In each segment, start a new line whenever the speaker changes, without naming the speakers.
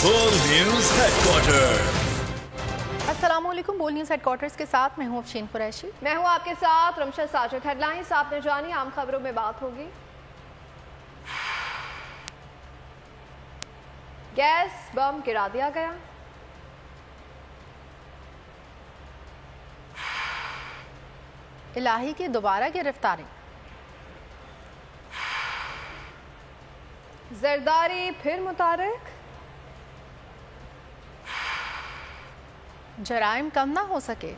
बोल news headquarter.
अस्सलामुअलैकुम। बोल न्यूज हेडक्वार्टर्स के साथ मैं हूँ अफशीन कुरैशी।
मैं हूँ आपके साथ रमशा साजिद। हेडलाइंस आपने जानी, आम खबरों में बात होगी। गैस बम गिरा दिया गया।
इलाही की दोबारा गिरफ्तारी।
जरदारी फिर मुतारिक।
जराइम कम ना हो सके।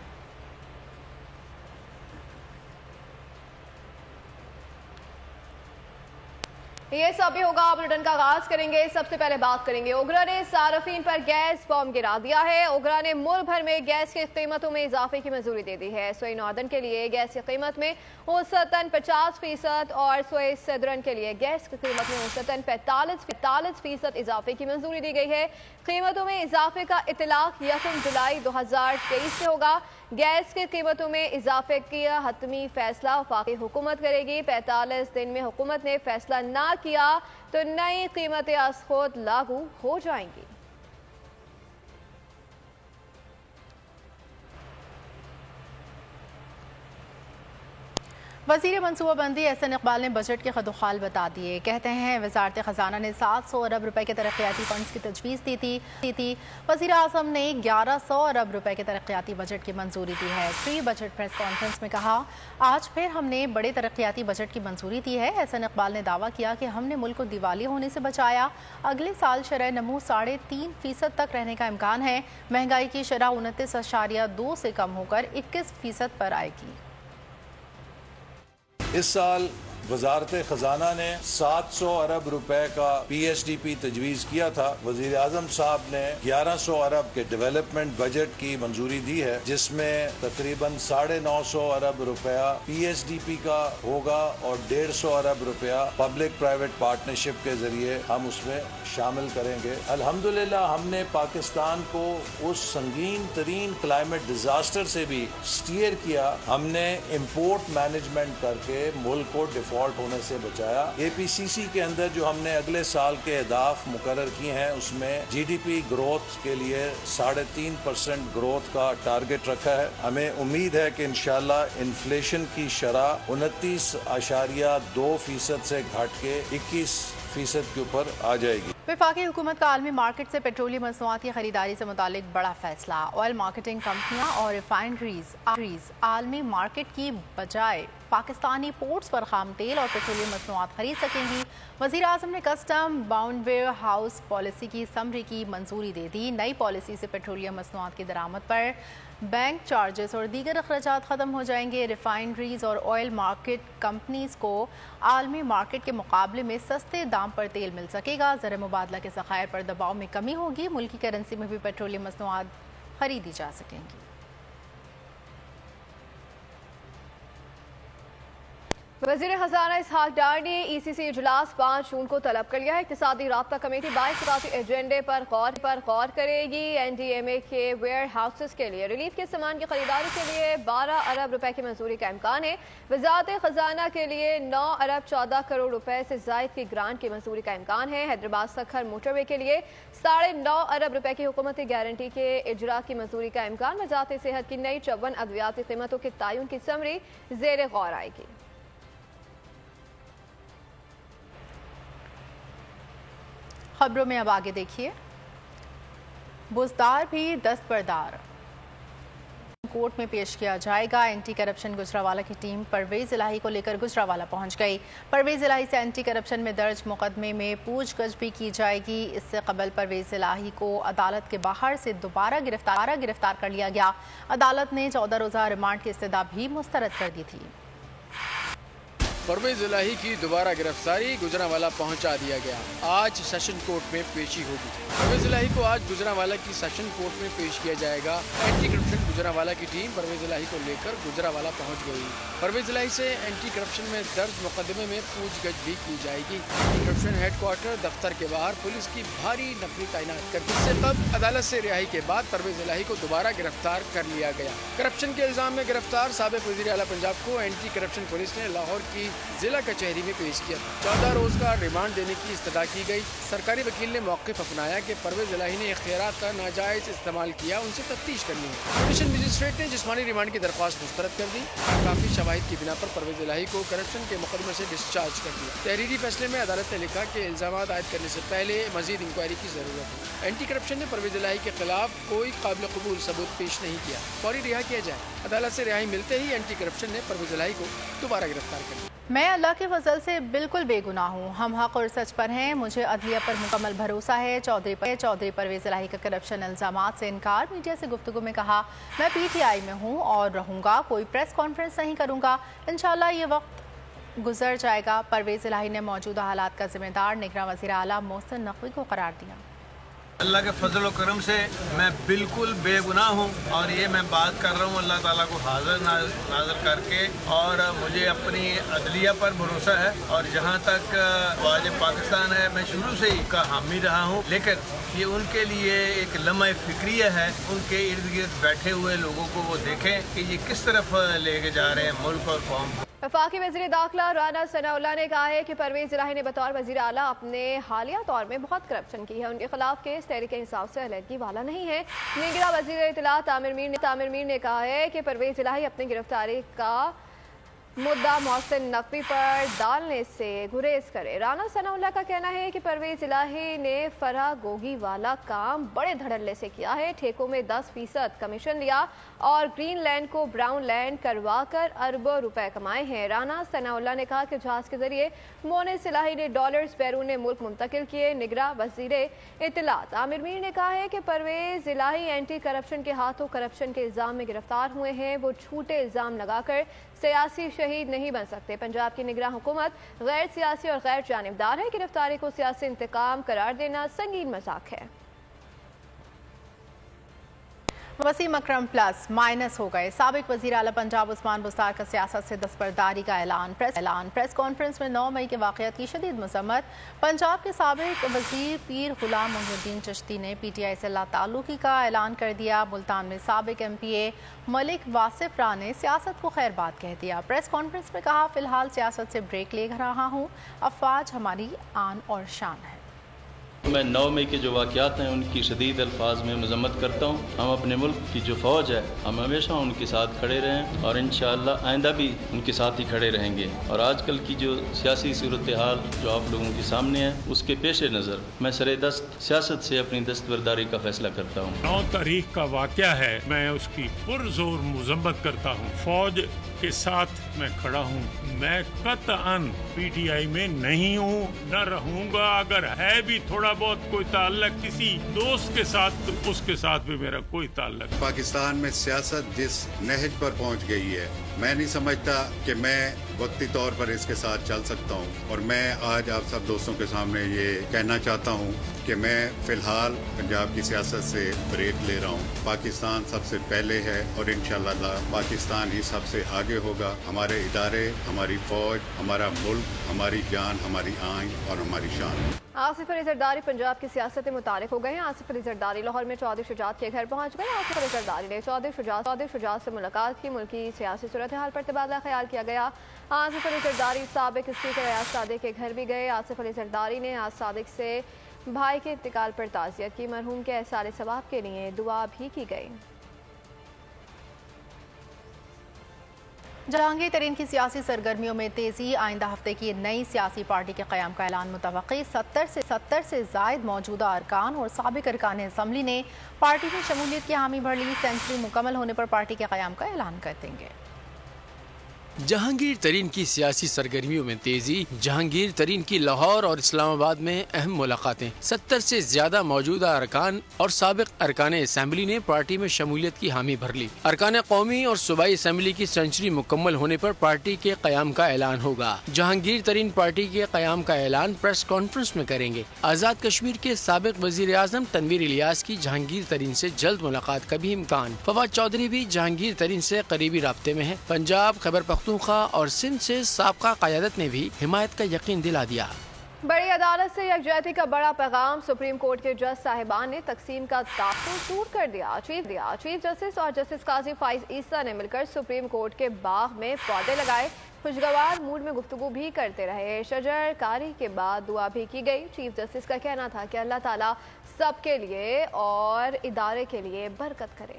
ये सब भी होगा। बुलेटिन का आगाज करेंगे। सबसे पहले बात करेंगे ओगरा ने सार्फिन पर गैस बम गिरा दिया है। ओगरा ने मुल्क भर में गैस की कीमतों में इजाफे की मंजूरी दे दी है। सोई नॉर्दर्न के लिए गैस की कीमत में औसतन 50% और सोई सदरन के लिए गैस की कीमत में औसतन 45% इजाफे की मंजूरी दी गई है। कीमतों में इजाफे का इतलाक 1 जुलाई 2023 से होगा। गैस की कीमतों में इजाफे का हतमी फैसला वफाकी हुकूमत करेगी। 45 दिन में हुकूमत ने फैसला ना किया तो नई कीमतें आज खुद लागू हो जाएंगी।
वज़ीर मनसूबाबंदी एहसन इकबाल ने बजट के खदोखाल बता दिए। कहते हैं वजारत खजाना ने 700 अरब रुपए के तरक्याती फंड्स की तजवीज़ दी थी। वज़ीर आज़म ने 1100 अरब रुपए के तरक्याती बजट की मंजूरी दी है। प्री बजट प्रेस कॉन्फ्रेंस में कहा, आज फिर हमने बड़े तरक्याती बजट की मंजूरी दी है। एहसन इकबाल ने दावा किया कि हमने मुल्क को दिवालिया होने से बचाया। अगले साल शरह नमू 3.5% तक रहने का इम्कान है। महंगाई की शरह 29.2 से कम होकर 21% पर आएगी।
इस साल वजारत खजाना ने 700 अरब रुपए का PSDP तजवीज़ किया था। वजीर आजम साहब ने 1100 अरब के डेवलपमेंट बजट की मंजूरी दी है, जिसमें तकरीबन 950 अरब रुपया PSDP का होगा और 150 अरब रुपया पब्लिक प्राइवेट पार्टनरशिप के जरिए हम उसमें शामिल करेंगे। अल्हम्दुलिल्लाह हमने पाकिस्तान को उस संगीन तरीन क्लाइमेट डिजास्टर से भी स्टीयर किया। हमने इम्पोर्ट मैनेजमेंट करके मुल्क को डिफॉल्ट होने से बचाया। APCC के अंदर जो हमने अगले साल के अहदाफ मुकर्रर किए हैं, उसमें GDP ग्रोथ के लिए 3.5% ग्रोथ का टारगेट रखा है। हमें उम्मीद है कि इंशाल्लाह इन्फ्लेशन की शरह 29.2% से घट के 21% के ऊपर आ जाएगी।
वफाकी हुकूमत का आलमी मार्केट से पेट्रोलियम मसनूआत की खरीदारी से मुतालिक बड़ा फैसला। ऑयल मार्केटिंग कंपनियां और रिफाइनरीज आलमी मार्केट की बजाय पाकिस्तानी पोर्ट्स पर खाम तेल और पेट्रोलियम मसनूआत खरीद सकेंगी। वज़ीर आज़म ने custom bond warehouse policy की समरी की मंजूरी दे दी। नई पॉलिसी से पेट्रोलियम मसनूआत की दरामद पर बैंक चार्जेस और दीगर अखराजात ख़त्म हो जाएंगे। रिफाइनरीज और ऑयल मार्केट कंपनीज को आलमी मार्केट के मुकाबले में सस्ते दाम पर तेल मिल सकेगा। ज़र मुबादला के ज़खायर पर दबाव में कमी होगी। मुल्की करेंसी में भी पेट्रोलियम मसनूआत खरीदी जा सकेंगी।
वज़ीर खजाना इसहाक डार ने ECC इजलास 5 जून को तलब कर लिया है। इक़्तिसादी राब्ता कमेटी 22 राती एजेंडे पर गौर करेगी। NDMA के वेयर हाउसेस के लिए रिलीफ के सामान की खरीदारी के लिए 12 अरब रुपए की मंजूरी का इम्कान है। वज़ारत खजाना के लिए 9 अरब 14 करोड़ रुपए से जायद की ग्रांट की मंजूरी का इम्कान है। हैदराबाद सखर मोटरवे के लिए 9.5 अरब रुपए की हुकूमती गारंटी के इजरा की मंजूरी का इम्कान। वज़ारत सेहत की नई 54 अद्वियाती कीमतों के तयन की समरी ज़ेर गौर आएगी।
खबरों में अब आगे देखिए। बुज़दार भी दस्तबरदार कोर्ट में पेश किया जाएगा। एंटी करप्शन गुजरावाला की टीम परवेज इलाही को लेकर गुजरावाला पहुंच गई। परवेज इलाही से एंटी करप्शन में दर्ज मुकदमे में पूछगछ भी की जाएगी। इससे कबल परवेज इलाही को अदालत के बाहर से दोबारा गिरफ्तार कर लिया गया। अदालत ने 14 रोज़ा रिमांड की इस्तदा भी मुस्तरद कर दी थी।
परवेज इलाही की दोबारा गिरफ्तारी गुजरावाला पहुंचा दिया गया। आज सेशन कोर्ट में पेशी होगी। परवेज इलाही को आज गुजरावाला की सेशन कोर्ट में पेश किया जाएगा। एंटी करप्शन गुजरावाला की टीम परवेज इलाही को लेकर गुजरावाला पहुंच गई। परवेज इलाही से एंटी करप्शन में दर्ज मुकदमे में पूछगछ भी की जाएगी। एंटी करप्शन हेडक्वार्टर दफ्तर के बाहर पुलिस की भारी नफरी तैनात कर दी। इससे कब अदालत से रिहाई के बाद परवेज इलाही को दोबारा गिरफ्तार कर लिया गया। करप्शन के इल्जाम में गिरफ्तार साबिक वजीर आला पंजाब को एंटी करप्शन पुलिस ने लाहौर की जिला कचहरी में पेश किया था। 14 रोज का रिमांड देने की इस्तदा की गई। सरकारी वकील ने मौक़िफ़ अपनाया कि परवेज इलाही ने इख्तियारात का नाजायज इस्तेमाल किया, उनसे तफ्तीश करनी है। जुडिशल मजिस्ट्रेट ने जिस्मानी रिमांड की दरख्वास्त मुस्तरद कर दी। काफी शवाहिद की बिना पर परवेज इलाही को करप्शन के मुकदमे से डिस्चार्ज कर दिया। तहरीरी फैसले में अदालत ने लिखा कि इल्जामात आयद करने से पहले मजीद इंक्वायरी की जरूरत है। एंटी करप्शन ने परवेज इलाही के खिलाफ कोई काबिल कबूल सबूत पेश नहीं किया, फौरी रिहा किया जाए। अदालत से रिहाई मिलते ही एंटी करप्शन ने परवेज इलाही को दोबारा गिरफ्तार कर लिया।
मैं अल्लाह के फजल से बिल्कुल बेगुनाह हूँ, हम हक और सच पर हैं, मुझे अदलिया पर मुकम्मल भरोसा है। चौधरी परवेज इलाही का करप्शन इल्जामात से इनकार। मीडिया से गुफ्तगू में कहा, मैं PTI में हूँ और रहूँगा, कोई प्रेस कॉन्फ्रेंस नहीं करूँगा, इंशाअल्लाह ये वक्त गुजर जाएगा। परवेज इलाही ने मौजूदा हालात का जिम्मेदार निगरान वज़ीर आला मोहसिन नकवी को करार दिया।
अल्लाह के फजल और करम से मैं बिल्कुल बेगुनाह हूँ और ये मैं बात कर रहा हूँ अल्लाह ताला को हाजिर नाज़र करके, और मुझे अपनी अदलिया पर भरोसा है। और जहाँ तक वाजिब पाकिस्तान है, मैं शुरू से ही का हामी रहा हूँ, लेकिन ये उनके लिए एक लम्हा फिक्रिया है। उनके इर्द गिर्द बैठे हुए लोगों को वो देखें कि ये किस तरफ लेके जा रहे हैं मुल्क और कौम को।
वफाकी वज़ीर दाखिला राना सनाउल्लाह ने कहा है कि परवेज इलाही ने बतौर वज़ीर आला अपने हालिया दौर में बहुत करप्शन की है। उनके खिलाफ केस तहरीक इंसाफ से अलहदगी वाला नहीं है। निगरान वज़ीर इत्तलात तामिर मीर ने कहा है कि परवेज इलाही अपनी गिरफ्तारी का मुद्दा मोहसिन नकवी पर डालने से गुरेज करे। राना सनाउल्लाह का कहना है कि परवेज इलाही ने फराह गोगी वाला काम बड़े धड़ल्ले से किया है। ठेकों में 10% कमीशन लिया और ग्रीन लैंड को ब्राउन लैंड करवा कर अरबों रुपए कमाए हैं। राना सनाउल्लाह ने कहा कि जहाज के जरिए मोहसिन इलाही ने डॉलर्स बैरून मुल्क मुंतकिल किए। निगरान वज़ीर इत्तलात आमिर मीर ने कहा है कि परवेज इलाही एंटी करप्शन के हाथों करप्शन के इल्जाम में गिरफ्तार हुए हैं। वो झूठे इल्जाम लगाकर सियासी शहीद नहीं बन सकते। पंजाब की निगरान हुकूमत गैर सियासी और गैर जानिबदार है। गिरफ्तारी को सियासी इंतकाम करार देना संगीन मजाक है।
वसीम अकरम प्लस माइनस हो गए। साबिक वज़ीर आला पंजाब उस्मान बुस्तार का सियासत से दस्तबरदारी का ऐलान। प्रेस कॉन्फ्रेंस में 9 मई के वाक़यात की शदीद मज़म्मत। पंजाब के साबिक वज़ीर पीर गुलाम मोहिउद्दीन चिश्ती ने PTI से लाताल्लुकी का ऐलान कर दिया। मुल्तान में साबिक MPA मलिक वासिफ राह ने सियासत को खैर बात कह दिया। प्रेस कॉन्फ्रेंस में कहा, फ़िलहाल सियासत से ब्रेक ले रहा हूँ, अफवाज हमारी आन और शान है।
मैं 9 मई के जो वाक़यात हैं उनकी शदीद अल्फाज में मज़म्मत करता हूँ। हम अपने मुल्क की जो फ़ौज है, हम हमेशा उनके साथ खड़े रहें और इंशाअल्लाह आइंदा भी उनके साथ ही खड़े रहेंगे। और आजकल की जो सियासी सूरत हाल जो आप लोगों के सामने है, उसके पेश नज़र मैं सरेदस्त सियासत से अपनी दस्तबरदारी का फैसला करता हूँ।
9 तारीख का वाक़या है, मैं उसकी पुरजोर मज़म्मत करता हूँ। फ़ौज के साथ मैं खड़ा हूँ। मैं कतअन PTI में नहीं हूँ, न रहूँगा। अगर है भी थोड़ा बहुत कोई ताल्लुक किसी दोस्त के साथ, तो उसके साथ भी मेरा कोई ताल्लुक।
पाकिस्तान में सियासत जिस नहज पर पहुँच गई है, मैं नहीं समझता कि मैं वक्ती तौर पर इसके साथ चल सकता हूँ। और मैं आज आप सब दोस्तों के सामने ये कहना चाहता हूँ कि मैं फ़िलहाल पंजाब की सियासत से ब्रेक ले रहा हूँ। पाकिस्तान सबसे पहले है और इंशाअल्लाह पाकिस्तान ही सबसे आगे होगा। हमारे इदारे, हमारी फ़ौज, हमारा मुल्क, हमारी जान, हमारी आइन और हमारी शान।
आसिफ अली जरदारी पंजाब की सियासत में मुतारिक हो गए हैं। आसिफ अली जरदारी लाहौर में चौधरी शुजात के घर पहुंच गए। आसिफ अली जरदारी ने चौधरी शुजात से मुलाकात की। मुल्की सियासी सूरत हाल पर तबादला ख्याल किया गया। आसिफ अली जरदारी साबिक स्पीकर अयाज सादिक के घर भी गए। आसिफ अली जरदारी ने अयाज सादिक से भाई के इंतकाल पर ताज़ियत की। मरहूम के एहसार सवाब के लिए दुआ भी की गई।
जहांगीर तरीन की सियासी सरगर्मियों में तेजी। आइंदा हफ्ते की नई सियासी पार्टी के क़याम का ऐलान मुतवक्की। 70 से ज़ायद मौजूदा अरकान और साबिक अरकान असम्बली ने पार्टी में शमूलियत की हामी भर ली। सेंचुरी मुकम्मल होने पर पार्टी के क़याम का ऐलान कर देंगे।
जहांगीर तरीन की सियासी सरगर्मियों में तेजी। जहांगीर तरीन की लाहौर और इस्लामाबाद में अहम मुलाकातें। 70 से ज्यादा मौजूदा अरकान और साबिक अरकान असम्बली ने पार्टी में शमूलियत की हामी भर ली। अरकान कौमी और सूबाई असम्बली की सेंचुरी मुकम्मल होने पर पार्टी के क़याम का ऐलान होगा। जहांगीर तरीन पार्टी के क़याम का ऐलान प्रेस कॉन्फ्रेंस में करेंगे। आज़ाद कश्मीर के साबिक वज़ीर आज़म तनवीर इलियास की जहांगीर तरीन से जल्द मुलाकात का भी इम्कान। फवाद चौधरी भी जहांगीर तरीन से करीबी राब्ते में है। पंजाब, खैबर पख्तूनख्वा और सिंध से साबका क़यादत ने भी हिमायत का यकीन दिला दिया।
बड़ी अदालत से यकजहती का बड़ा पैगाम। सुप्रीम कोर्ट के जज साहिबान ने तकसीम का ताक़ुद दूर कर दिया। चीफ जस्टिस और जस्टिस काजी फाइज ईसा ने मिलकर सुप्रीम कोर्ट के बाग में पौधे लगाए। खुशगवार मूड में गुफ्तगू भी करते रहे। शजर कारी के बाद दुआ भी की गई। चीफ जस्टिस का कहना था कि अल्लाह ताला सबके लिए और इदारे के लिए बरकत करे।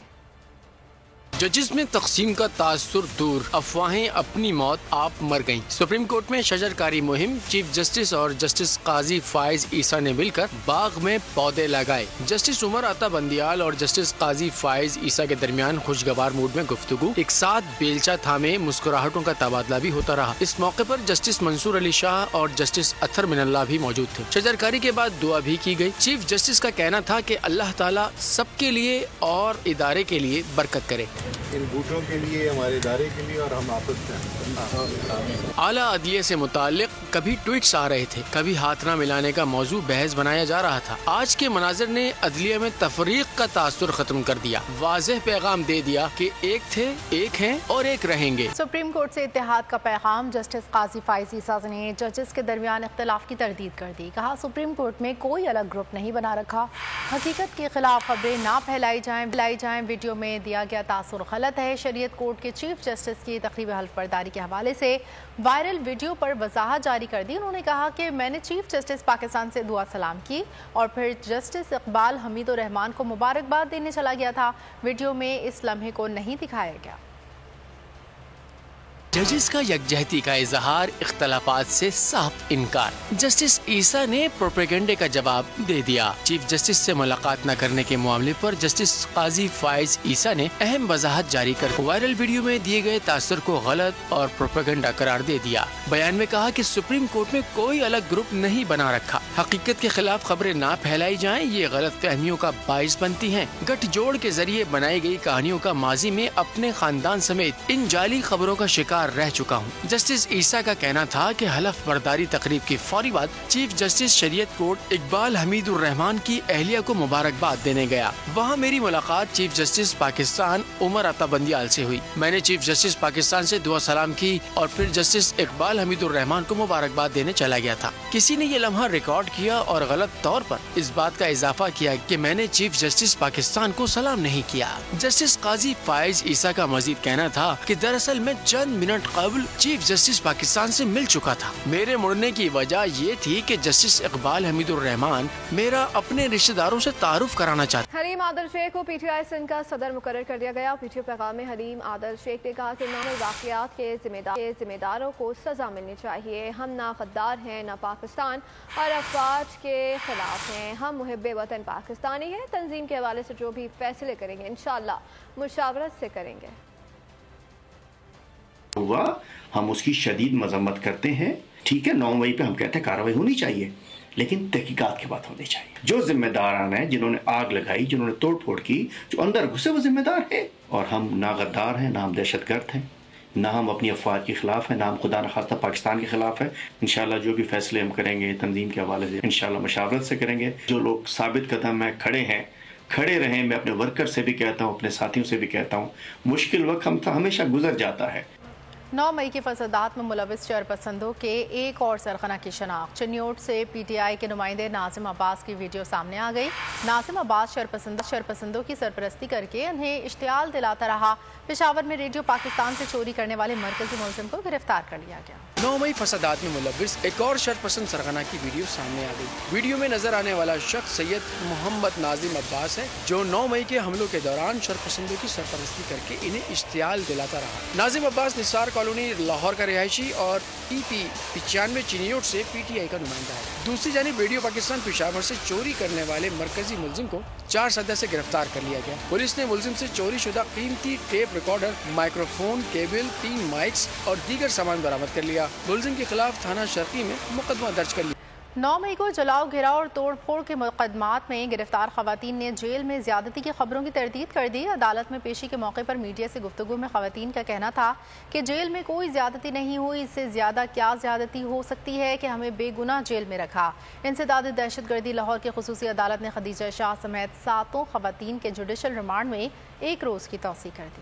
जजिस में तकसीम का तासुर दूर, अफवाहें अपनी मौत आप मर गईं। सुप्रीम कोर्ट में शजरकारी मुहिम, चीफ जस्टिस और जस्टिस काजी फाइज ईसा ने मिलकर बाग में पौधे लगाए। जस्टिस उमर अता बंदियाल और जस्टिस काजी फाइज ईसा के दरमियान खुशगवार मूड में गुफ्तगू, एक साथ बेलचा थामे मुस्कुराहटों का तबादला भी होता रहा। इस मौके पर जस्टिस मंसूर अली शाह और जस्टिस अथर मिनल्ला भी मौजूद थे। शजरकारी के बाद दुआ भी की गई। चीफ जस्टिस का कहना था कि अल्लाह ताला सबके लिए और इदारे के लिए बरकत करे।
इन बूटों के लिए, हमारे इदारे के लिए, और हम आपस में
आला अदलिया से मुताल्लिक कभी ट्वीट्स आ रहे थे, कभी हाथ ना मिलाने का मौजू बहस बनाया जा रहा था। आज के मनाजिर ने अदलिया में तफरीक का तासुर खत्म कर दिया, वाज़ेह पैगाम दे दिया कि एक थे, एक हैं और एक रहेंगे।
सुप्रीम कोर्ट से इत्तेहाद का पैगाम। जस्टिस काजी फाइज ईसा ने जजेस के दरमियान इख्तिलाफ की तरदीद कर दी। कहा, सुप्रीम कोर्ट में कोई अलग ग्रुप नहीं बना रखा। हकीकत के खिलाफ खबरें ना फैलाई जाएं। वीडियो में दिया गया तासुर गलत है। शरीयत कोर्ट के चीफ जस्टिस की तकरीब हल्फ बर्दारी के हवाले से वायरल वीडियो पर वजाहत जारी कर दी। उन्होंने कहा कि मैंने चीफ जस्टिस पाकिस्तान से दुआ सलाम की और फिर जस्टिस इकबाल हमीदुर रहमान को मुबारकबाद देने चला गया था। वीडियो में इस लम्हे को नहीं दिखाया गया।
जजेस का यकजहती का इजहार, इख्तलाफात से साफ इनकार। जस्टिस ईसा ने प्रोपेगेंडे का जवाब दे दिया। चीफ जस्टिस से मुलाकात न करने के मामले पर जस्टिस काजी फाइज ईसा ने अहम वजाहत जारी कर वायरल वीडियो में दिए गए तासुर को गलत और प्रोपेगेंडा करार दे दिया। बयान में कहा कि सुप्रीम कोर्ट में कोई अलग ग्रुप नहीं बना रखा। हकीकत के खिलाफ खबरें ना फैलाई जाएं, ये गलत फहमियों का बाइस बनती हैं। गठजोड़ के जरिए बनाई गई कहानियों का माजी में अपने खानदान समेत इन जाली खबरों का शिकार रह चुका हूँ। जस्टिस ईसा का कहना था कि हलफ बर्दारी तकरीब के फौरी बाद चीफ जस्टिस शरीयत कोर्ट इकबाल हमीदुर रहमान की अहलिया को मुबारकबाद देने गया। वहाँ मेरी मुलाकात चीफ जस्टिस पाकिस्तान उमर अता बंदियाल से हुई। मैंने चीफ जस्टिस पाकिस्तान से दुआ सलाम की और फिर जस्टिस इकबाल हमीदुर रहमान को मुबारकबाद देने चला गया था। किसी ने ये लम्हा रिकॉर्ड किया और गलत तौर पर इस बात का इजाफा किया कि मैंने चीफ जस्टिस पाकिस्तान को सलाम नहीं किया। जस्टिस काजी फाइज ईसा का मजीद कहना था कि दरअसल मैं चंद मिनट कबल चीफ जस्टिस पाकिस्तान से मिल चुका था। मेरे मुड़ने की वजह ये थी कि जस्टिस इकबाल हमीदुर रहमान मेरा अपने रिश्तेदारों से तारुफ कराना चाहता।
हलीम आदल शेख को पीटीआई सिंध का सदर मुकर्रर कर दिया गया। पीटीआई पैगाम में हलीम आदल शेख ने कहा कि नामुल वाक़ियात के जिम्मेदारों को सजा मिलनी चाहिए। हम ना गद्दार हैं, ना पाकिस्तान और अफवाज के खिलाफ हैं। हम मुहिब्बे वतन पाकिस्तानी हैं। तंजीम के हवाले से जो भी फैसले करेंगे इंशाअल्लाह मुशावरत से करेंगे।
हुआ हम उसकी शदीद मजम्मत करते हैं। ठीक है, 9 मई पे हम कहते हैं कार्रवाई होनी चाहिए, लेकिन तहकीकात के बाद होनी चाहिए। जो जिम्मेदारान हैं, जिन्होंने आग लगाई, जिन्होंने तोड़ फोड़ की, जो अंदर घुसे, वो जिम्मेदार है। और हम ना गद्दार हैं, ना हम दहशतगर्द हैं, ना हम अपनी अफवाज के खिलाफ हैं, ना हम खुदा न खास्ता पाकिस्तान के खिलाफ है। इंशाल्लाह जो भी फैसले हम करेंगे तंजीम के हवाले से इंशाल्लाह मशावरत से करेंगे। जो लोग साबित कदम है, खड़े हैं, खड़े रहें। मैं अपने वर्कर से भी कहता हूँ, अपने साथियों से भी कहता हूँ, मुश्किल वक्त हम हमेशा गुजर जाता है।
9 मई के फसादात में मुलविस चेयरपर्सनों के एक और सरगना की शनाख्त। चिन्योट से पीटीआई के नुमाइंदे नाजिम अब्बास की वीडियो सामने आ गई। नाजिम अब्बास चेयरपर्सनों की सरपरस्ती करके उन्हें इश्तियाल दिलाता रहा। पेशावर में रेडियो पाकिस्तान से चोरी करने वाले मरकजी मुलजिम को गिरफ्तार कर लिया गया।
9 मई फसादात में मुलविस एक और शरपसंद सरगना की वीडियो सामने आ गई। वीडियो में नजर आने वाला शख्स सैयद मोहम्मद नाजिम अब्बास है, जो 9 मई के हमलों के दौरान शरपसंदों की सरपरस्ती करके इन्हें इश्तियाल दिलाता रहा। नाजिम अब्बास निसार कॉलोनी लाहौर का रिहायशी और EP 95 चिन्योट से PTI का नुमाइंदा है। दूसरी जानिब रेडियो पाकिस्तान पेशावर से चोरी करने वाले मरकजी मुलजिम को 4 सदस्य से गिरफ्तार कर लिया गया। पुलिस ने मुलजिम से चोरी शुदा कीमती tape recorder, microphone, cable, 3 mics और दीगर सामान बरामद कर लिया। मुलजिम के खिलाफ थाना शर्की में मुकदमा दर्ज कर लिया।
9 मई को जलाओ घिराव और तोड़ फोड़ के मुकदमात में गिरफ्तार खवातीन ने जेल में ज्यादती की खबरों की तरदीद कर दी। अदालत में पेशी के मौके पर मीडिया से गुफ्तगू में खवातीन का कहना था कि जेल में कोई ज्यादती नहीं हुई, इससे ज्यादा क्या ज्यादती हो सकती है कि हमें बेगुनाह जेल में रखा। इंसदाद दहशतगर्दी लाहौर की खुसूसी अदालत ने खदीजा शाह समेत 7 खवातीन के जुडिशल रिमांड में 1 रोज की तौसीक कर दी।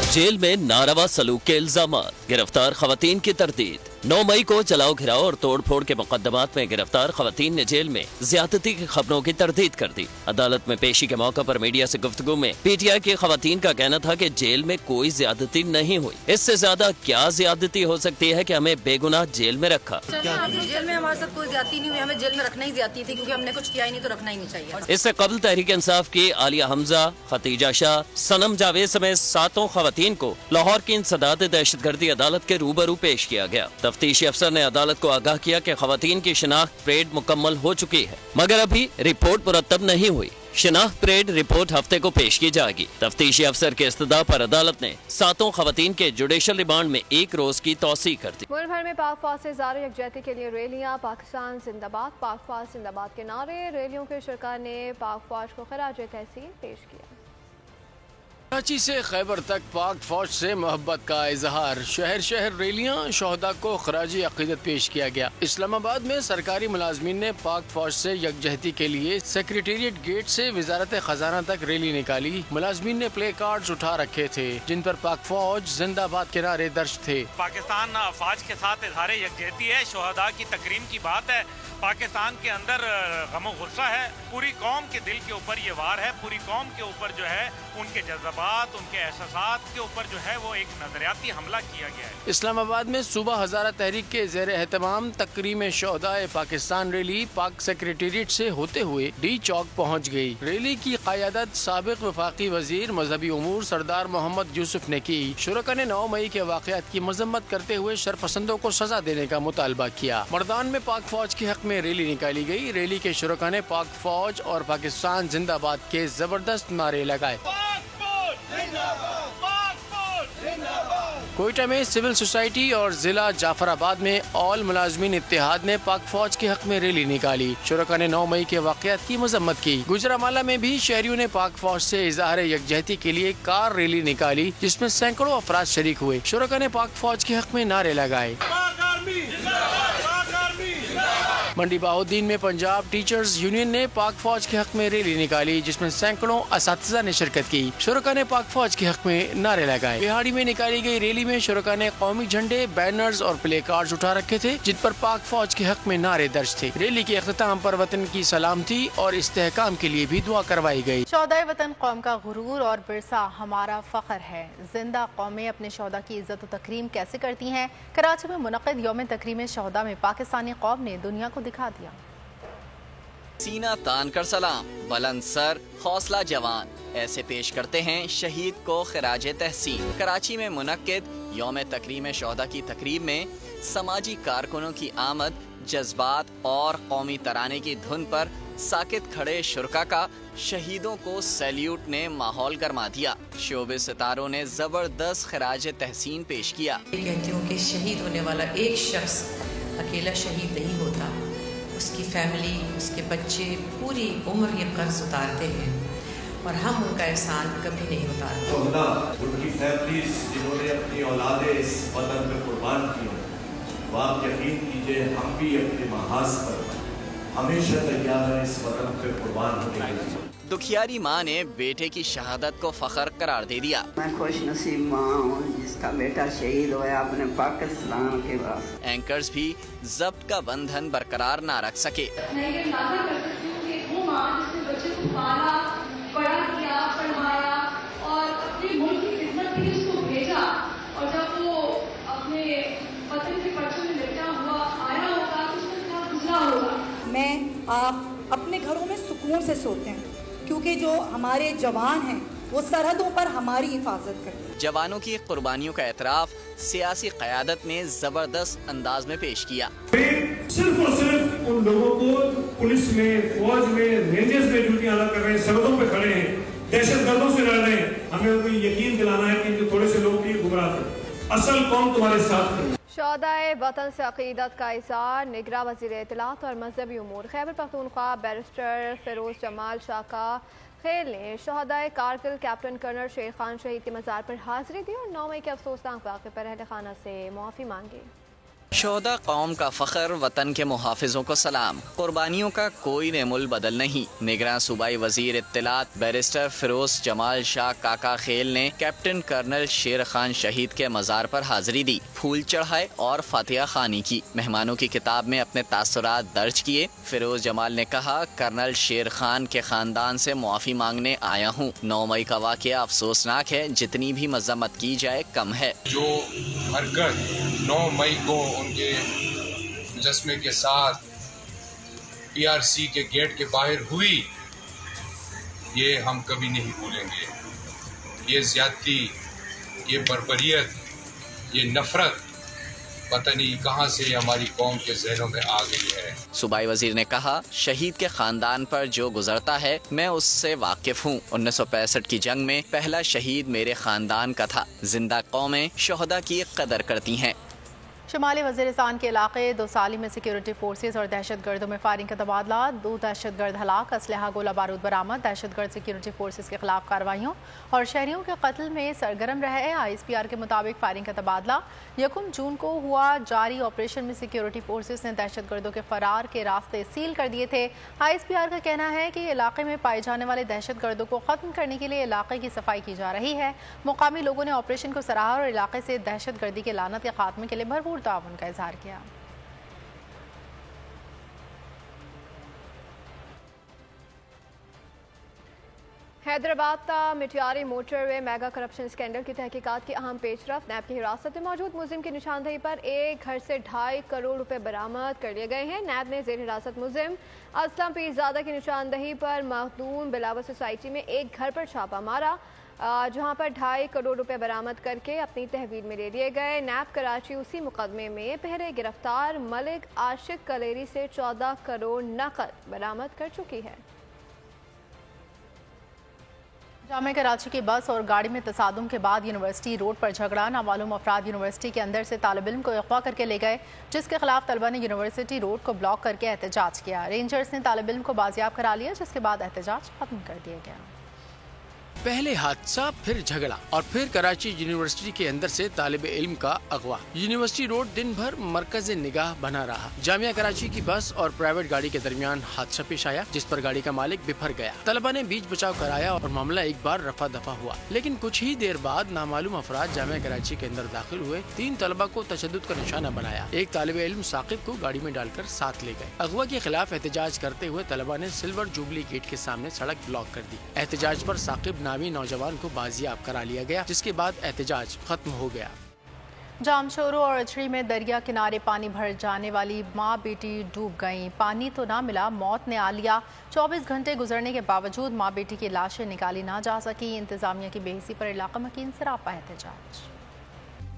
जेल में नारवा सलूक के इल्जामात, गिरफ्तार खवातीन की तरदीद। 9 मई को जलाओ घिराव और तोड़ फोड़ के मुकदमात में गिरफ्तार खवातीन ने जेल में ज्यादती की खबरों की तरदीद कर दी। अदालत में पेशी के मौके पर मीडिया से गुफ्तगू में PTI की खवातीन का कहना था कि जेल में कोई ज्यादती नहीं हुई। इससे ज्यादा क्या ज्यादती हो सकती है कि हमें बेगुनाह जेल में रखा।
जेल में हमारे साथ कोई ज्यादती नहीं हुई, हमें जेल में रखना ही ज्यादती थी क्योंकि हमने कुछ किया ही नहीं तो रखना ही नहीं चाहिए।
इससे कबल तहरीक इंसाफ की आलिया हमजा, खतीजा शाह, सनम जावेद समेत 7 खवातीन को लाहौर की इंसदाद दहशतगर्दी अदालत के रूबरू पेश किया गया। तफ्तीशी अफसर ने अदालत को आगाह किया कि खवातीन की शिनाख्त परेड मुकम्मल हो चुकी है, मगर अभी रिपोर्ट मुरतब नहीं हुई। शिनाख्त परेड रिपोर्ट हफ्ते को पेश की जाएगी। तफ्तीशी अफसर के इस्तदा पर अदालत ने 7 खवातीन के जुडिशल रिमांड में 1 रोज की तौसीह कर दी।
मुल्क भर में पाक फौज से इज़हार यकजहती के लिए रैलियां, पाकिस्तान जिंदाबाद, पाक फौज जिंदाबाद के नारे। रैलियों के शुरका ने पाक फौज को खराज तहसीन पेश किया।
कराची से खैबर तक पाक फौज से मोहब्बत का इजहार, शहर शहर रैलियां, शोहदा को खराजी अकीदत पेश किया गया। इस्लामाबाद में सरकारी मुलाजमीन ने पाक फौज से यकजहती के लिए सेक्रेटेरिएट गेट से वजारत खजाना तक रैली निकाली। मुलाजमीन ने प्ले कार्ड्स उठा रखे थे जिन पर पाक फौज जिंदाबाद के नारे दर्ज थे।
पाकिस्तान फौज के साथ इजहार यकजहती है, शोहदा की तकरीम की बात है। पाकिस्तान के अंदर गमो गुस्सा है, पूरी कौम के दिल के ऊपर ये वार है, पूरी कौम के ऊपर जो है उनके जज्बात, उनके एहसासात के ऊपर जो है वो एक नजरियाती हमला किया गया है।
इस्लामाबाद में सूबा हजारा तहरीक के ज़ेर एहतमाम तकरीम शोहदाए पाकिस्तान रैली पाक सेक्रेटेरिएट से होते हुए डी चौक पहुँच गयी। रैली की क़यादत साबिक वफाकी वजीर मजहबी उमूर सरदार मोहम्मद यूसुफ ने की। शुरका ने 9 मई के वाक़यात की मजम्मत करते हुए शरपसंदों को सजा देने का मुतालबा किया। मर्दान में पाक फौज के हक में रैली निकाली गई। रैली के शुरका ने पाक फौज और पाकिस्तान जिंदाबाद के जबरदस्त नारे लगाए। कोयटा में सिविल सोसाइटी और जिला जाफराबाद में ऑल मुलाजमीन इत्तेहाद ने पाक फौज के हक में रैली निकाली। शुरका ने 9 मई के वाक़यात की मजम्मत की। गुजरांवाला में भी शहरियों ने पाक फौज से इज़हार यकजहती के लिए कार रैली निकाली जिसमें सैकड़ों अफराद शरीक हुए। शुरका ने पाक फौज के हक में नारे लगाए। मंडी बहाउद्दीन में पंजाब टीचर्स यूनियन ने पाक फौज के हक में रैली निकाली जिसमें सैकड़ों असातिज़ा ने शिरकत की। शुरका ने पाक फौज के हक में नारे लगाए। बिहाड़ी में निकाली गई रैली में शुरका ने कौमी झंडे, बैनर्स और प्ले कार्ड्स उठा रखे थे जिन पर पाक फौज के हक में नारे दर्ज थे। रैली के अख्ताम पर वतन की सलामती और इस्तेहकाम के लिए भी दुआ करवाई गई।
शोहदाए वतन कौम का गुरूर और विरसा हमारा फख्र है। जिंदा कौमें अपने शोहदा की इज्जत और तकरीम कैसे करती हैं? कराची में मुनक़िद यौम तकरीम शोहदा में पाकिस्तानी कौम ने दुनिया को दिखा दिया।
सीना तान कर सलाम, बुलंद सर, हौसला जवान, ऐसे पेश करते हैं शहीद को खिराज तहसीन। कराची में मुनक्किद यौम तकरीम शोहदा की तकरीब में समाजी कारकुनों की आमद, जज्बात और कौमी तराने की धुन पर साकित खड़े शुरका का शहीदों को सैल्यूट ने माहौल गरमा दिया। शोबे सितारों ने जबरदस्त खिराज तहसीन पेश किया।
कहती हूँ कि शहीद होने वाला एक शख्स अकेला शहीद नहीं होता, उसकी फैमिली, उसके बच्चे पूरी उम्र ये कर्ज उतारते हैं और हम उनका एहसान कभी नहीं उतारते।
उनकी फैमिलीज जिन्होंने अपनी औलादे इस वतन पे कुर्बान की, आप यकीन कीजिए हम भी अपने महाज पर हमेशा तैयार हैं इस वतन पे कुर्बान होने के लिए।
दुखियारी माँ ने बेटे की शहादत को फख्र करार दे दिया।
मैं खुश नसीब माँ हूँ जिसका बेटा शहीद हुआ अपने पाकिस्तान के वास्ते।
एंकर्स भी जब्त का बंधन बरकरार ना रख सके।
मैं आप अपने घरों में सुकून से सोते हैं क्योंकि जो हमारे जवान हैं वो सरहदों पर हमारी हिफाजत करते हैं।
जवानों की कुर्बानियों का एतराफ सियासी क़यादत ने जबरदस्त अंदाज में पेश किया।
सिर्फ और सिर्फ उन लोगों को पुलिस में, फौज में, रेंजर्स में ड्यूटियां अदा कर रहे हैं, सरहदों पे खड़े हैं, दहशतगर्दों से लड़ रहे हैं, हमें उनको यकीन दिलाना है कि इनके थोड़े से लोग भी गुमराह थे, असल कौम तुम्हारे साथ है।
शोहदाए वतन से अकीदत का इज़हार निगरां वज़ीर इत्तलात और मजहबी उमूर खैबर पख्तूनख्वा बैरिस्टर फिरोज जमाल शाह का खेल ने शोहदाए कारगिल कैप्टन कर्नल शेर खान शहीद के मज़ार पर हाजिरी दी और 9 मई के अफसोसनाक वाक़े पर अहल खाना से मुआफ़ी मांगी।
शोहदा कौम का फख्र, वतन के मुहाफिजों को सलाम। कुर्बानियों का कोई नेमुल बदल नहीं। निगरान सूबाई वजीर इत्तलात बैरिस्टर फिरोज जमाल शाह काका खेल ने कैप्टन कर्नल शेर खान शहीद के मज़ार पर हाजिरी दी, फूल चढ़ाए और फातिहा खानी की। मेहमानों की किताब में अपने तासुरात दर्ज किए। फिरोज जमाल ने कहा, कर्नल शेर खान के खानदान से मुआफ़ी मांगने आया हूँ। 9 मई का वाक़या अफसोसनाक है, जितनी भी मज़म्मत की जाए कम है।
जो हरकत 9 मई को उनके मुजस्मे के साथ PRC के गेट के बाहर हुई, ये हम कभी नहीं भूलेंगे। ये ज्यादती, ये बर्बरियत, ये नफरत पता नहीं कहां से हमारी कौम के ज़हनों में आ गई है।
सूबाई वजीर ने कहा, शहीद के खानदान पर जो गुजरता है मैं उससे वाकिफ हूँ। 1965 की जंग में पहला शहीद मेरे खानदान का था। जिंदा कौमें शोहदा की कदर करती हैं।
शुमाली वज़ीरिस्तान के इलाके 2 साली में सिक्योरिटी फोर्सेस और दहशत गर्दों में फायरिंग का तबादला। 2 दहशत गर्द हलाक, असलहा गोला बारूद बरामद। दहशत गर्द सिक्योरिटी फोर्सेस के खिलाफ कार्रवाइयों और शहरियों के कत्ल में सरगर्म रहे। ISPR के मुताबिक फायरिंग का तबादला 1 जून को हुआ। जारी ऑपरेशन में सिक्योरिटी फोर्सेस ने दहशत गर्दों के फरार के रास्ते सील कर दिए थे। ISPR का कहना है कि इलाके में पाए जाने वाले दहशत गर्दों को खत्म करने के लिए इलाके की सफाई की जा रही है। मुकामी लोगों ने ऑपरेशन को सराहा और इलाके से दहशत गर्दी के लानत के खात्मे के लिए भरपूर ताउन का इजहार किया।
हैदराबाद का Matiari motorway mega corruption scandal की तहकीकात की अहम पेशरफ। नैब की हिरासत में मौजूद मुलजिम की निशानदही पर एक घर से 2.5 करोड़ रुपए बरामद कर लिए गए हैं। नैब ने जेर हिरासत मुलजिम असलम पीरजादा की निशानदही पर मखदूम बिलावल सोसाइटी में एक घर पर छापा मारा, जहां पर 2.5 करोड़ रुपए बरामद करके अपनी तहवील में ले लिए गए। नैब कराची उसी मुकदमे में पहले गिरफ्तार मलिक आशिक कलेरी से 14 करोड़ नकद बरामद कर चुकी है। जामे कराची की बस और गाड़ी में तसादुम के बाद यूनिवर्सिटी रोड पर झगड़ा। नामालूम अफराद यूनिवर्सिटी के अंदर से तालिब इल्म को अगवा करके ले गए, जिसके खिलाफ तलबा ने यूनिवर्सिटी रोड को ब्लॉक करके एहतजाज किया। रेंजर्स ने तालिब इल्म को बाजियाब करा लिया, जिसके बाद एहतजाज खत्म कर दिया गया।
पहले हादसा, फिर झगड़ा और फिर कराची यूनिवर्सिटी के अंदर से तालिब इल्म का अगवा। यूनिवर्सिटी रोड दिन भर मरकज निगाह बना रहा। जामिया कराची की बस और प्राइवेट गाड़ी के दरमियान हादसा पेश आया, जिस पर गाड़ी का मालिक बिफर गया। तलबा ने बीच बचाव कराया और मामला एक बार रफा दफा हुआ, लेकिन कुछ ही देर बाद नामालूम अफराद जामिया कराची के अंदर दाखिल हुए। 3 तलबा को तशद्दुद का निशाना बनाया। एक तालिब इल्म साकिब को गाड़ी में डालकर साथ ले गए। अगवा के खिलाफ एहतजाज करते हुए तलबा ने सिल्वर जुबली गेट के सामने सड़क ब्लॉक कर दी। एहतजाज पर साकिब नामी नौजवान को बाजियाब करा लिया गया, जिसके बाद एहतजाज खत्म हो गया।
जामशोरो और अचड़ी में दरिया किनारे पानी भर जाने वाली माँ बेटी डूब गईं। पानी तो ना मिला, मौत ने आ लिया। 24 घंटे गुजरने के बावजूद माँ बेटी की लाशें निकाली ना जा सकी। इंतजामिया की बेहिसी पर इलाका मकीन सरापा एहतजाज।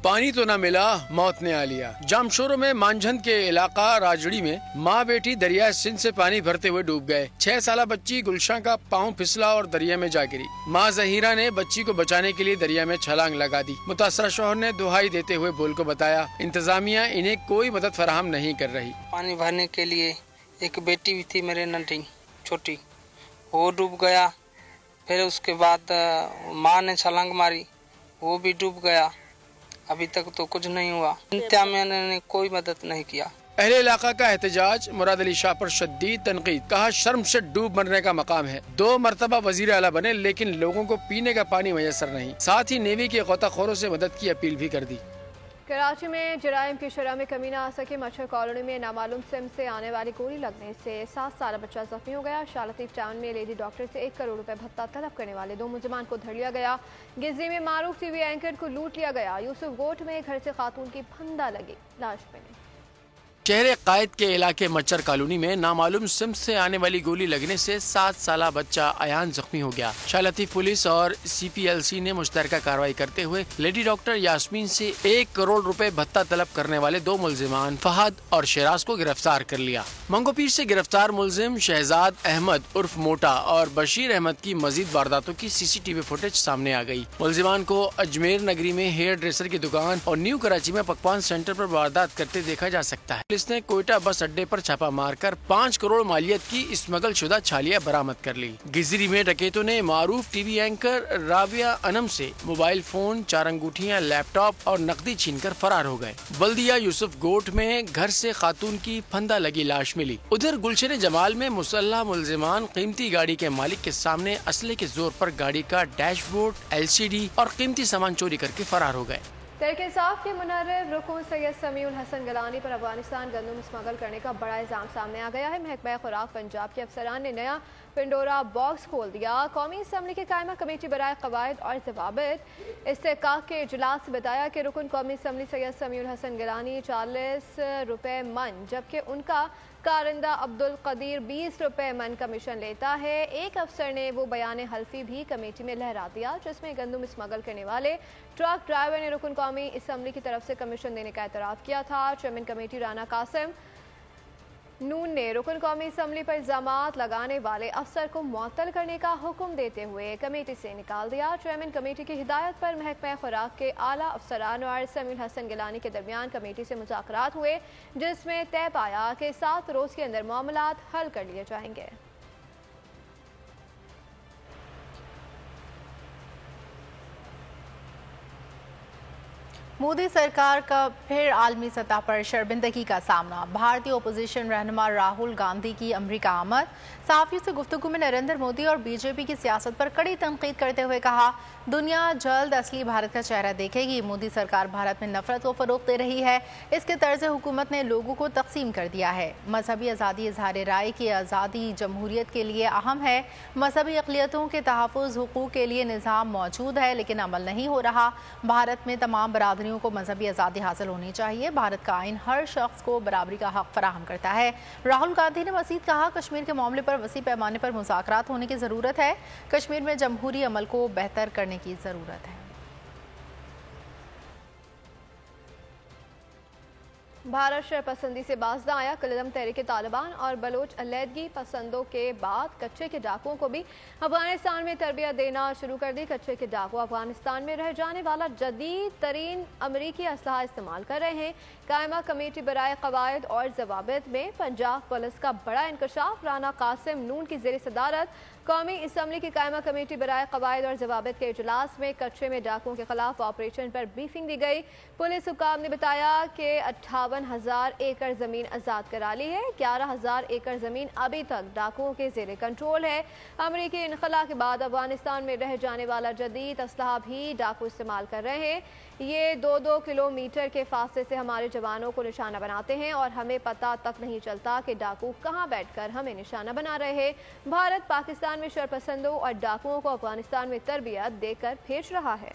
पानी तो न मिला, मौत ने आ लिया। जामशोरो में मानझंद के इलाका राजड़ी में माँ बेटी दरिया सिंध से पानी भरते हुए डूब गए। 6 साला बच्ची गुलशां का पाँव फिसला और दरिया में जा गिरी। माँ जहीरा ने बच्ची को बचाने के लिए दरिया में छलांग लगा दी। मुतासरा शौहर ने दुहाई देते हुए बोल को बताया, इंतजामिया इन्हें कोई मदद फराहम नहीं कर रही।
पानी भरने के लिए एक बेटी भी थी मेरे नन्ही छोटी, वो डूब गया। फिर उसके बाद माँ ने छलांग मारी, वो भी डूब गया। अभी तक तो कुछ नहीं हुआ। इंतजामिया ने कोई मदद नहीं किया।
अहले इलाका का एहतजाज। मुराद अली शाह पर शदीद तनकीद। कहा, शर्म से डूब मरने का मकाम है। 2 मरतबा वजीर आला बने, लेकिन लोगों को पीने का पानी मैसर नहीं। साथ ही नेवी के गोताखोरों से मदद की अपील भी कर दी।
कराची में जराइम की शरह में कमी न आ सके। मच्छर कॉलोनी में नामालूम सिम से आने वाली गोली लगने से 7 साला बच्चा जख्मी हो गया। शाह लतीफ टाउन में लेडी डॉक्टर से 1 करोड़ रुपए भत्ता तलब करने वाले 2 मुलजिमान को धर लिया गया। गिजरी में मारूफ टीवी एंकर को लूट लिया गया। यूसुफ गोट में घर से खातून की फंदा लगी, लाश मिली।
शहर कायद के इलाके मच्छर कॉलोनी में नामालूम सिम से आने वाली गोली लगने से 7 साला बच्चा अयान जख्मी हो गया। शाह लतीफ पुलिस और CPLC ने मुश्तरका कार्रवाई करते हुए लेडी डॉक्टर यास्मीन से 1 करोड़ रुपए भत्ता तलब करने वाले 2 मुलजिमान फहद और शराज को गिरफ्तार कर लिया। मंगोपीर से गिरफ्तार मुलजिम शहजाद अहमद उर्फ मोटा और बशीर अहमद की मजीद वारदातों की CCTV फुटेज सामने आ गई। मुलजिमान को अजमेर नगरी में हेयर ड्रेसर की दुकान और न्यू कराची में पकवान सेंटर पर वारदात करते देखा जा सकता है। पुलिस ने कोयटा बस अड्डे पर छापा मारकर 5 करोड़ मालियत की स्मगल शुदा छालियां बरामद कर ली। गिजरी में डकैतों ने मारूफ टीवी एंकर राबिया अनम से मोबाइल फोन, 4 अंगूठियां, लैपटॉप और नकदी छीनकर फरार हो गए। बल्दिया यूसुफ गोट में घर से खातून की फंदा लगी लाश मिली। उधर गुलशन जमाल में मुसल्लह मुलजिमान कीमती गाड़ी के मालिक के सामने असले के जोर पर गाड़ी का डैशबोर्ड, LCD और कीमती सामान चोरी करके फरार हो गए।
तहरीक-ए-इंसाफ के मुनर्रिफ रुकन सैयद समीउल हसन गिलानी पर अफगानिस्तान गंदम स्मगल करने का बड़ा इल्जाम सामने आ गया है। महकमा खुराक पंजाब के अफसरान ने नया पिंडोरा बॉक्स खोल दिया। कौमी असम्बली की कायमा कमेटी बराए कवायद और ज़वाबित इस्तेहकाक के इजलास से बताया कि रुकन कौमी असम्बली सैयद समीउल हसन गिलानी 40 रुपये मन, जबकि उनका कारिंदा अब्दुल कदीर 20 रुपये मन कमीशन लेता है। एक अफसर ने वो बयान हल्फी भी कमेटी में लहरा दिया जिसमें गंदम स्मगल करने वाले ट्रक ड्राइवर ने रुकन कौमी असम्बली की तरफ से कमीशन देने का एतराफ़ किया था। चेयरमैन कमेटी राना कासिम नून ने रुकन कौमी असम्बली पर इल्जामात लगाने वाले अफसर को मुअत्तल करने का हुक्म देते हुए कमेटी से निकाल दिया। चेयरमैन कमेटी की हिदायत पर महकमा खुराक के आला अफसरान और समीउल हसन गिलानी के दरमियान कमेटी से मुज़ाकरात हुए, जिसमें तय पाया कि 7 रोज़ के अंदर मामलात हल कर लिए जाएंगे।
मोदी सरकार का फिर आलमी सतह पर शर्मिंदगी का सामना। भारतीय ओपोजिशन रहनुमा राहुल गांधी की अमरीका आमद। सहाफ़ियों से गुफ्तगू में नरेंद्र मोदी और बीजेपी की सियासत पर कड़ी तनकीद करते हुए कहा, दुनिया जल्द असली भारत का चेहरा देखेगी। मोदी सरकार भारत में नफरत को फरोग दे रही है। इसके तर्ज हुकूमत ने लोगों को तकसीम कर दिया है। मजहबी आज़ादी, इजहार राय की आज़ादी जमहूरियत के लिए अहम है। मजहबी अक़लियतों के तहफ़्फ़ुज़ हुकूक़ के लिए निज़ाम मौजूद है, लेकिन अमल नहीं हो रहा। भारत में तमाम बरादरी को मजहबी आज़ादी हासिल होनी चाहिए। भारत का आइन हर शख्स को बराबरी का हक फराहम करता है। राहुल गांधी ने मज़ीद कहा, कश्मीर के मामले पर वसी पैमाने पर मुज़ाकरात होने की ज़रूरत है। कश्मीर में जमहूरी अमल को बेहतर करने की ज़रूरत है।
भारत शरपसंदी से बाज न आया। कलदम तहरीक तालिबान और बलोच अलहदगी पसंदों के बाद कच्चे के डाकुओं को भी अफगानिस्तान में तरबियत देना शुरू कर दी। कच्चे के डाकू अफगानिस्तान में रह जाने वाला जदीद तरीन अमरीकी असलहा इस्तेमाल कर रहे हैं। कायमा कमेटी बराए कवायद और ज़वाबित में पंजाब पुलिस का बड़ा इंकशाफ। राना कासिम नून की ज़ेर सदारत कौमी असम्बली की कायमा कमेटी बराए कवायद और ज़वाबित के इजलास में कच्चे में डाकुओं के खिलाफ ऑपरेशन पर ब्रीफिंग दी गई। पुलिस हुकाम ने बताया कि 58,000 एकड़ ज़मीन आज़ाद करा ली है। 11,000 एकड़ ज़मीन अभी तक डाकुओं के ज़ेरे कंट्रोल है। अमरीकी इनखला के बाद अफगानिस्तान में रह जाने वाला जदीद असलहा भी डाकू इस्तेमाल कर रहे हैं। ये 2-2 किलोमीटर के फासले से हमारे जवानों को निशाना बनाते हैं और हमें पता तक नहीं चलता कि डाकू कहां बैठकर हमें निशाना बना रहे हैं। भारत पाकिस्तान में शरपसंदों और डाकुओं को अफगानिस्तान में तरबियत देकर भेज रहा है।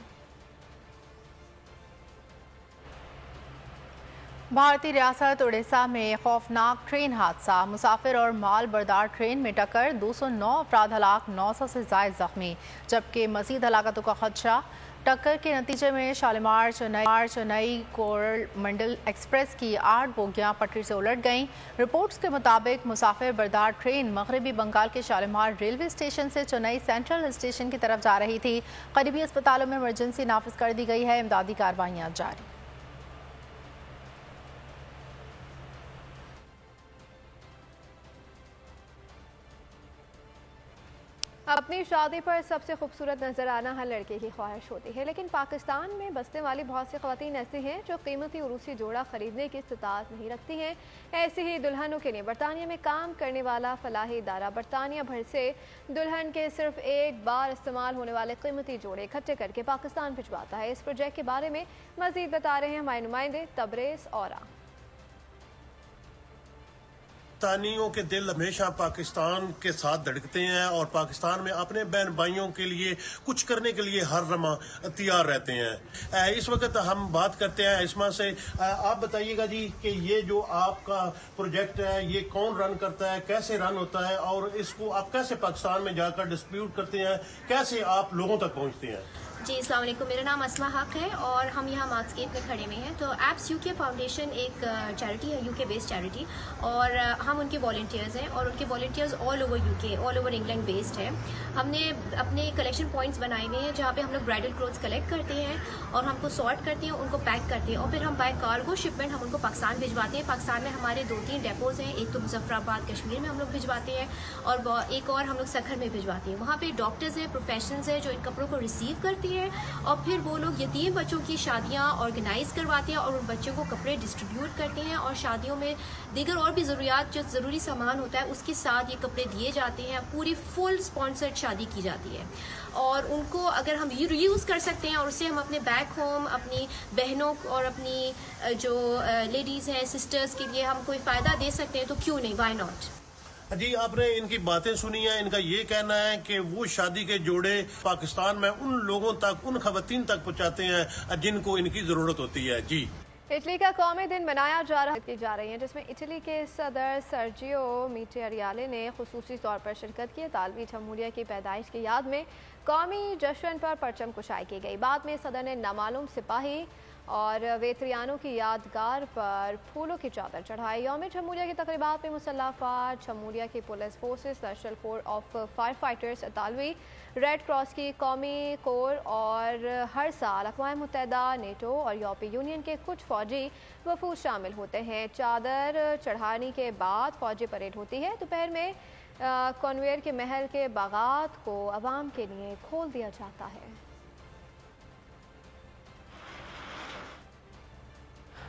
भारतीय रियासत उड़ीसा में खौफनाक ट्रेन हादसा। मुसाफिर और माल बरदार ट्रेन में टक्कर, 209 अफराद हलाक, 900 से ज़ायद जख्मी, जबकि मज़ीद हलाकतों का खदशा। टक्कर के नतीजे में शालीमार चेन्नई कोरमंडल एक्सप्रेस की 8 बोगियां पटरी से उलट गईं। रिपोर्ट्स के मुताबिक मुसाफिर बरदार ट्रेन मगरबी बंगाल के शालीमार रेलवे स्टेशन से चेन्नई सेंट्रल स्टेशन की तरफ जा रही थी। करीबी अस्पतालों में इमरजेंसी नाफिज कर दी गई है। इमदादी कार्रवाइयां जारी।
अपनी शादी पर सबसे खूबसूरत नजर आना हर लड़के की ख्वाहिश होती है, लेकिन पाकिस्तान में बसने वाली बहुत सी ख़वातीन ऐसी हैं जो कीमती उरूसी जोड़ा खरीदने की इस्तिताअत नहीं रखती हैं। ऐसी ही दुल्हनों के लिए बरतानिया में काम करने वाला फलाही इदारा बरतानिया भर से दुल्हन के सिर्फ एक बार इस्तेमाल होने वाले कीमती जोड़े इकट्ठे करके पाकिस्तान भिजवाता है। इस प्रोजेक्ट के बारे में मज़ीद बता रहे हैं हमारे नुमाइंदे तबरेज़ औरा।
पाकिस्तानियों के दिल हमेशा पाकिस्तान के साथ धड़कते हैं और पाकिस्तान में अपने बहन भाइयों के लिए कुछ करने के लिए हर लम्हा तैयार रहते हैं। इस वक्त हम बात करते हैं इस्मा से। आप बताइएगा जी कि ये जो आपका प्रोजेक्ट है ये कौन रन करता है, कैसे रन होता है और इसको आप कैसे पाकिस्तान में जाकर डिस्ट्रीब्यूट करते हैं, कैसे आप लोगों तक पहुंचते हैं?
जी अस्सलाम वालेकुम, मेरा नाम अस्मा हक है और हम यहाँ मार्क्सकेप में खड़े हुए हैं। तो एप्स यूके फाउंडेशन एक चैरिटी है, यूके बेस्ड चैरिटी, और हम उनके वॉलंटियर्स हैं और उनके volunteers all over UK, all over England based है। हमने अपने कलेक्शन पॉइंट्स बनाए हुए हैं जहाँ पे हम लोग ब्राइडल क्लोथ्स कलेक्ट करते हैं और हमको सॉर्ट करते हैं, उनको पैक करते हैं और फिर हम बाय कार्गो शिपमेंट हम उनको पाकिस्तान भिजवाते हैं। पाकिस्तान में हमारे 2-3 डेपोज हैं, एक तो मुजफ्फराबाद कश्मीर में हम लोग भिजवाते हैं और एक और हम लोग सखर में भिजवाते हैं। वहाँ पे डॉक्टर्स हैं, प्रोफेशनल्स हैं जो इन कपड़ों को रिसीव करते हैं और फिर वो लोग यतीम बच्चों की शादियाँ ऑर्गेनाइज करवाते हैं और उन बच्चों को कपड़े डिस्ट्रीब्यूट करते हैं और शादियों में दीगर और भी ज़रूरियात जो ज़रूरी सामान होता है उसके साथ ये कपड़े दिए जाते हैं। पूरी फुल स्पॉन्सर्ड शादी की जाती है और उनको अगर हम रीयूज़ कर सकते हैं और उससे हम अपने बैक होम अपनी बहनों और अपनी जो लेडीज़ हैं, सिस्टर्स के लिए हम कोई फ़ायदा दे सकते हैं तो क्यों नहीं, वाई नॉट।
जी, आपने इनकी बातें सुनी है। इनका ये कहना है कि वो शादी के जोड़े पाकिस्तान में उन लोगों तक, उन खवातीन तक पहुंचाते हैं जिनको इनकी जरूरत होती है। जी,
इटली का कौमी दिन मनाया जा रही है जिसमें इटली के सदर सर्जियो मैटेरियाले ने खुसूसी तौर पर शिरकत की। इतालवी जमहूरिया की पैदाइश की याद में कौमी जश्न पर परचम कुशाई की गई। बाद में सदर ने नामालूम सिपाही और वेतरियानों की यादगार पर फूलों की चादर चढ़ाई। यौम जमहूरिया की तकरीबात में मुसल्लह अफवाज, जमहूरिया की police forces, national core of fire fighters, इतालवी रेड क्रॉस की कौमी कोर और हर साल अक़वाम मुत्तहिदा, नेटो और यूरोपीय यूनियन के कुछ फ़ौजी वफूद शामिल होते हैं। चादर चढ़ाने के बाद फ़ौजी परेड होती है। दोपहर में कॉन्वेयर के महल के बागात को आवाम के लिए खोल दिया जाता है।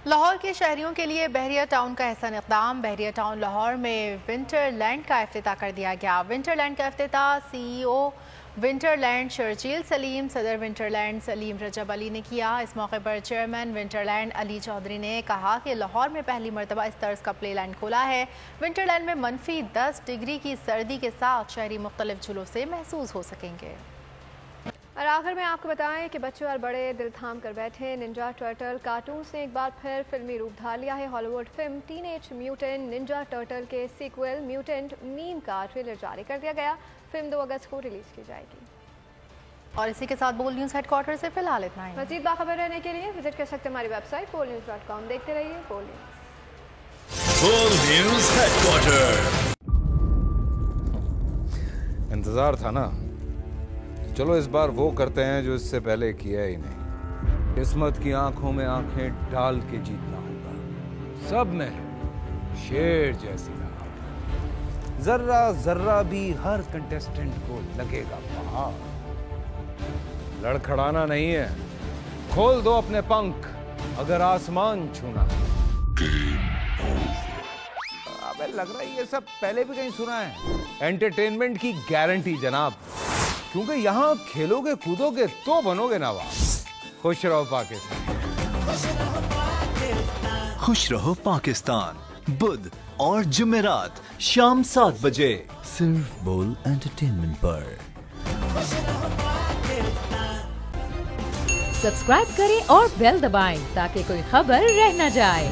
लाहौर के शहरियों के लिए बहरिया टाउन का अहसन इक़दाम। बहरिया टाउन लाहौर में विंटरलैंड का इफ्तिताह कर दिया गया। विंटरलैंड का इफ्तिताह CEO विंटरलैंड शर्जील सलीम, सदर विंटरलैंड सलीम रजब अली ने किया। इस मौके पर चेयरमैन विंटरलैंड अली चौधरी ने कहा कि लाहौर में पहली मरतबा इस तर्ज का प्ले लैंड खोला है। विंटरलैंड में -10 डिग्री की सर्दी के साथ शहरी मुख्तलिफ झूलों से महसूस हो सकेंगे।
और आखिर में आपको बताएं कि बच्चे और बड़े दिल थाम कर बैठे। निंजा टर्टल कार्टून ने एक बार फिर फिल्मी रूप धार लिया है। Hollywood film teenage mutant Ninja turtle के सीक्वल म्यूटेंट मीम का ट्रेलर जारी कर दिया गया। फिल्म 2 अगस्त को रिलीज की जाएगी।
और इसी के साथ बोल न्यूज़ हेडक्वार्टर से फिलहाल इतना ही।
मज़ीद बाखबर रहने के लिए विजिट कर सकते हैं हमारी वेबसाइट polnews.com। देखते रहिए बोल
न्यूज़ हेडक्वार्टर।
इंतजार था ना, चलो इस बार वो करते हैं जो इससे पहले किया ही नहीं। किस्मत की आंखों में आंखें डाल के जीतना होगा। सब में है शेर जैसी राह, जर्रा जर्रा भी हर कंटेस्टेंट को लगेगा पहाड़। लड़खड़ाना नहीं है, खोल दो अपने पंख अगर आसमान छूना है। अबे लग रहा है ये सब पहले भी कहीं सुना है। एंटरटेनमेंट की गारंटी जनाब, क्योंकि यहाँ खेलोगे कूदोगे तो बनोगे नवाब। खुश रहो पाकिस्तान।
खुश रहो पाकिस्तान, बुध और जुमेरात शाम 7 बजे सिर्फ बोल एंटरटेनमेंट पर।
सब्सक्राइब करें और बेल दबाएं ताकि कोई खबर रह न जाए।